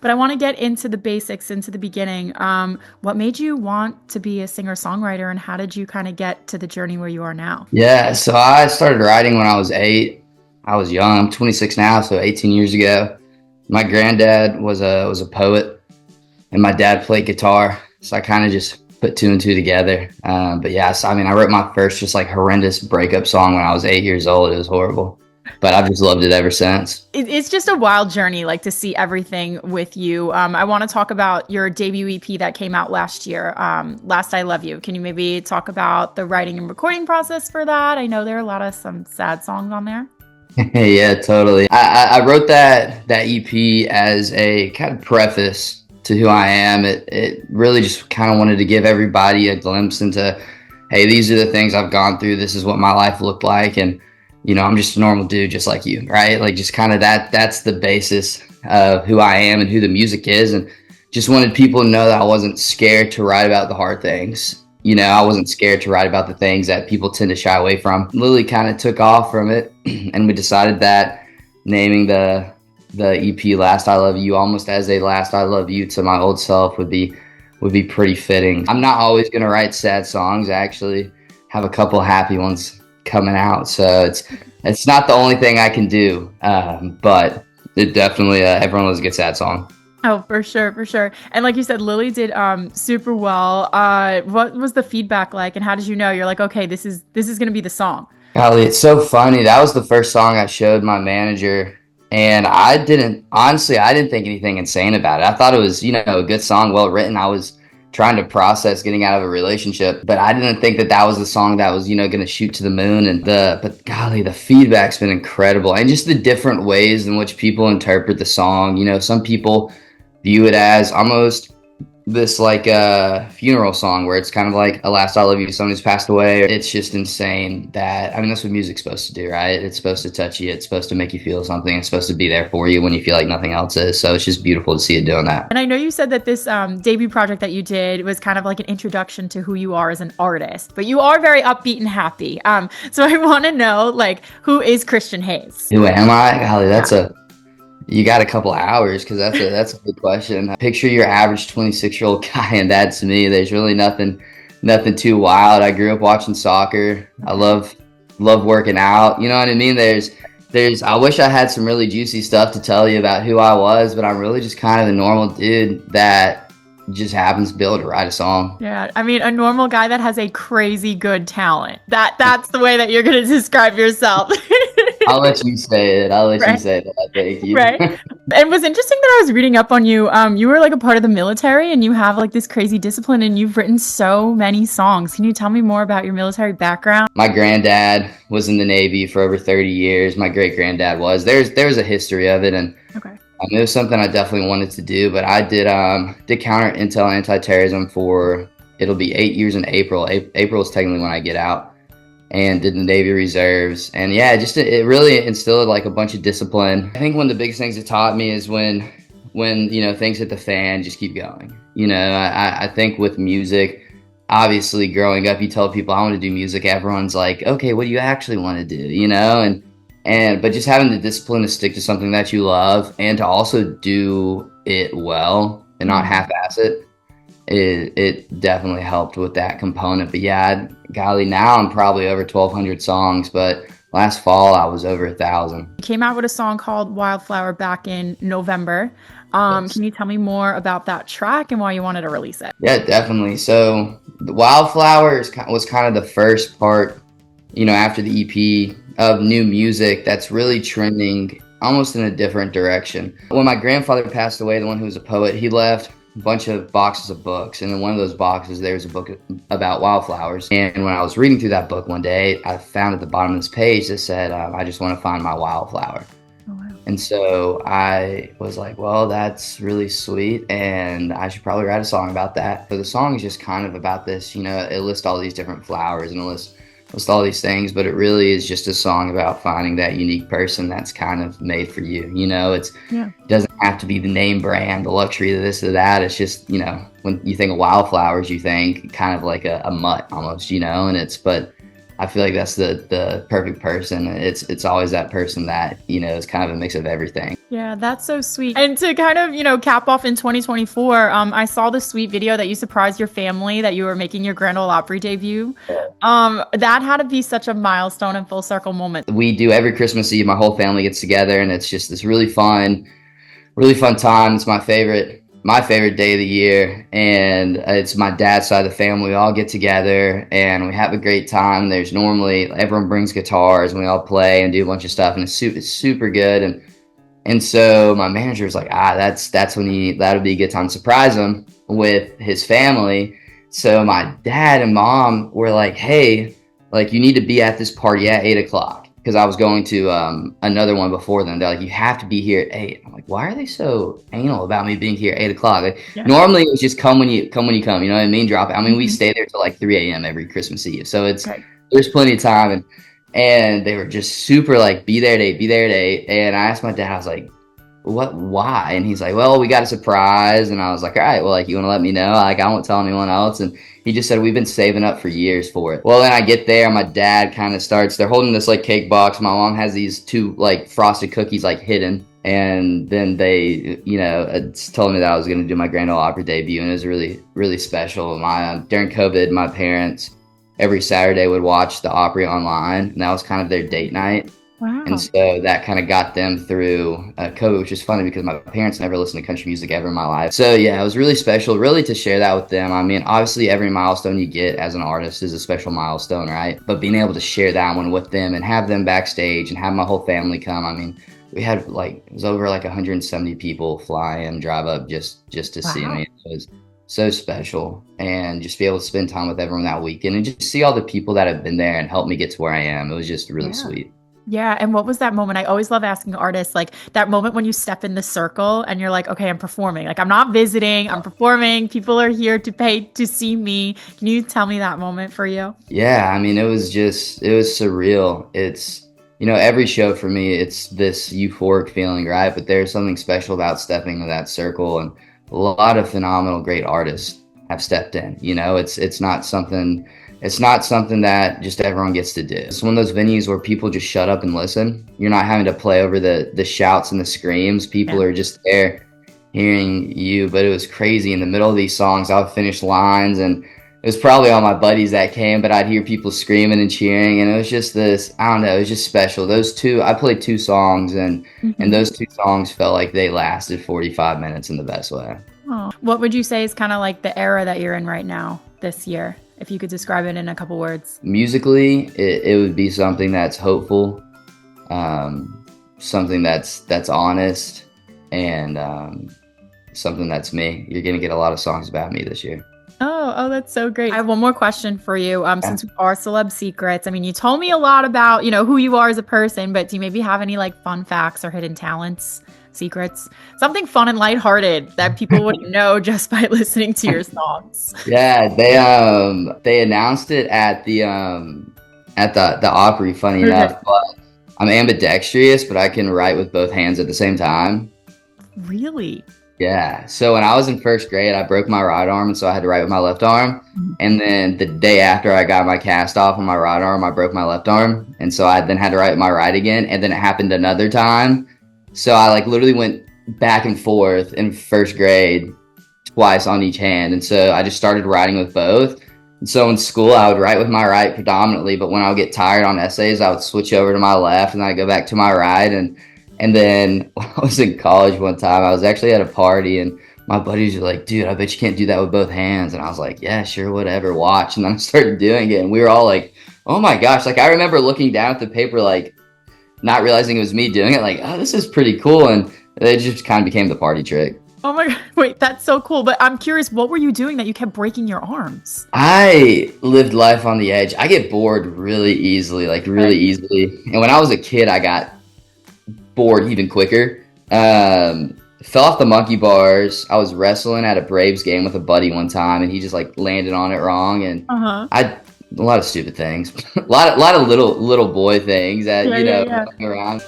But I want to get into the basics, into the beginning. What made you want to be a singer-songwriter, and how did you kind of get to the journey where you are now? Yeah, so I started writing when I was 8. I was young. I'm 26 now, so 18 years ago. My granddad was a poet, and my dad played guitar, so I kind of just put two and two together. But yeah, so, I mean, I wrote my first just like horrendous breakup song when I was 8 years old. It was horrible, but I've just loved it ever since. It's just a wild journey, like to see everything with you. I want to talk about your debut EP that came out last year, Last I Love You. Can you maybe talk about the writing and recording process for that? I know there are a lot of some sad songs on there. Yeah, totally. I wrote that EP as a kind of preface to who I am. It really just kind of wanted to give everybody a glimpse into, hey, these are the things I've gone through. This is what my life looked like, and I'm just a normal dude, just like you, right? Like just kind of that's the basis of who I am and who the music is, and just wanted people to know that I wasn't scared to write about the hard things. I wasn't scared to write about the things that people tend to shy away from. Lily kind of took off from it, and we decided that naming the EP "Last I Love You" almost as a "Last I Love You" to my old self would be pretty fitting. I'm not always gonna write sad songs. I actually have a couple happy ones coming out, so it's not the only thing I can do. But it definitely everyone loves a good sad song. Oh, for sure, for sure. And like you said, Lily did super well. What was the feedback like, and how did you know you're like, okay, this is gonna be the song? Golly, it's so funny. That was the first song I showed my manager, and I didn't think anything insane about it. I thought it was, a good song, well written. I was trying to process getting out of a relationship, but I didn't think that was the song that was, going to shoot to the moon. But golly, the feedback's been incredible, and just the different ways in which people interpret the song. Some people view it as almost this like a funeral song where it's kind of like a last I love you, someone who's passed away. It's just insane that, I mean, that's what music's supposed to do, right? It's supposed to touch you. It's supposed to make you feel something. It's supposed to be there for you when you feel like nothing else is. So it's just beautiful to see it doing that. And I know you said that this debut project that you did was kind of like an introduction to who you are as an artist, but you are very upbeat and happy. So I want to know, like, who is Christian Hayes? Who am I? Golly, you got a couple hours, because that's a good question. Picture your average 26-year-old guy, and that's me. There's really nothing too wild. I grew up watching soccer. I love working out. You know what I mean? There's I wish I had some really juicy stuff to tell you about who I was, but I'm really just kind of a normal dude that just happens to be able to write a song. Yeah, I mean, a normal guy that has a crazy good talent. That's the way that you're going to describe yourself. I'll let you say it. Right. You say that. Thank you. Right. And it was interesting that I was reading up on you. You were like a part of the military, and you have like this crazy discipline, and you've written so many songs. Can you tell me more about your military background? My granddad was in the Navy for over 30 years. My great granddad was. There's a history of it, and Okay. it was something I definitely wanted to do. But I did counter intel and anti-terrorism for, it'll be 8 years in April. April is technically when I get out. And did the Navy Reserves. And yeah, it really instilled like a bunch of discipline. I think one of the biggest things it taught me is when things hit the fan, just keep going. I think with music, obviously growing up, you tell people I want to do music, everyone's like, okay, what do you actually want to do? But just having the discipline to stick to something that you love, and to also do it well and not half-ass it definitely helped with that component. But yeah, golly, now I'm probably over 1,200 songs, but last fall I was over 1,000. You came out with a song called Wildflower back in November. Yes. Can you tell me more about that track and why you wanted to release it? Yeah, definitely. So the Wildflower was kind of the first part, after the EP, of new music that's really trending almost in a different direction. When my grandfather passed away, the one who was a poet, he left bunch of boxes of books, and in one of those boxes there's a book about wildflowers. And when I was reading through that book one day, I found at the bottom of this page that said, I just want to find my wildflower. Oh, wow. And so I was like, well, that's really sweet, and I should probably write a song about that. So the song is just kind of about this, it lists all these different flowers, and it lists all these things, but it really is just a song about finding that unique person that's kind of made for you. It doesn't have to be the name brand, the luxury of this or that. It's just, when you think of wildflowers, you think kind of like a mutt almost, and but I feel like that's the perfect person. It's always that person that, is kind of a mix of everything. Yeah, that's so sweet. And to kind of, cap off in 2024, I saw the sweet video that you surprised your family that you were making your Grand Ole Opry debut. That had to be such a milestone and full circle moment. We do every Christmas Eve, my whole family gets together, and it's just this really fun time. It's my favorite day of the year, and it's my dad's side of the family. We all get together and we have a great time. There's normally everyone brings guitars and we all play and do a bunch of stuff, and it's super good. And so my manager was like, that's when that'll be a good time to surprise him with his family. So my dad and mom were like, hey, like, you need to be at this party at 8 o'clock. Because I was going to another one before them. They're like, you have to be here at 8. I'm like, why are they so anal about me being here at 8 o'clock? Like, normally it was just come when you come, you know what I mean? Drop it. I mean, we stay there till like 3 a.m. every Christmas Eve. So there's plenty of time. And they were just super like, be there at 8, be there at 8. And I asked my dad, I was like, why? And he's like, well, we got a surprise. And I was like, all right, well, like, you want to let me know? Like, I won't tell anyone else. And he just said, we've been saving up for years for it. Well, then I get there, my dad kind of starts, they're holding this like cake box. My mom has these 2 like frosted cookies like hidden. And then they, told me that I was going to do my Grand Ole Opry debut. And it was really, really special. During COVID, my parents every Saturday would watch the Opry online. And that was kind of their date night. Wow. And so that kind of got them through COVID, which is funny because my parents never listened to country music ever in my life. So yeah, it was really special, really, to share that with them. I mean, obviously every milestone you get as an artist is a special milestone, right? But being able to share that one with them and have them backstage and have my whole family come, I mean, we had it was over 170 people fly and drive up just to see me. It was so special, and just be able to spend time with everyone that weekend and just see all the people that have been there and helped me get to where I am. It was just really sweet. Yeah. And what was that moment? I always love asking artists, like, that moment when you step in the circle and you're like, okay, I'm performing. Like, I'm not visiting, I'm performing. People are here to pay to see me. Can you tell me that moment for you? Yeah. I mean, it was surreal. It's, every show for me, it's this euphoric feeling, right? But there's something special about stepping into that circle, and a lot of phenomenal, great artists have stepped in. It's not something that just everyone gets to do. It's one of those venues where people just shut up and listen. You're not having to play over the shouts and the screams. People are just there hearing you. But it was crazy. In the middle of these songs, I would finish lines, and it was probably all my buddies that came, but I'd hear people screaming and cheering. And it was just this, I don't know, it was just special. I played 2 songs, and those 2 songs felt like they lasted 45 minutes in the best way. Oh. What would you say is kind of like the era that you're in right now this year, if you could describe it in a couple words? Musically, it would be something that's hopeful, something that's honest, and something that's me. You're going to get a lot of songs about me this year. Oh, that's so great. I have one more question for you. Since we are Celeb Secrets, I mean, you told me a lot about, who you are as a person, but do you maybe have any fun facts or hidden talents, secrets, something fun and lighthearted that people wouldn't know just by listening to your songs? Yeah, they announced it at the Opry, funny enough, but I'm ambidextrous, but I can write with both hands at the same time. Really? Yeah. So when I was in first grade, I broke my right arm, and so I had to write with my left arm. And then the day after I got my cast off on my right arm, I broke my left arm. And so I then had to write with my right again. And then it happened another time. So I literally went back and forth in first grade twice on each hand. And so I just started writing with both. And so in school, I would write with my right predominantly, but when I would get tired on essays, I would switch over to my left, and then I'd go back to my right. And then when I was in college one time, I was actually at a party, and my buddies were like, dude, I bet you can't do that with both hands. And I was like, yeah, sure, whatever, watch. And then I started doing it, and we were all like, oh my gosh. I remember looking down at the paper, not realizing it was me doing it, oh, this is pretty cool. And it just kind of became the party trick. Oh my God, wait, that's so cool. But I'm curious, what were you doing that you kept breaking your arms? I lived life on the edge. I get bored really easily, easily. And when I was a kid, I got bored even quicker. Fell off the monkey bars. I was wrestling at a Braves game with a buddy one time, and he just landed on it wrong, and a lot of stupid things, a lot of little boy things that running around.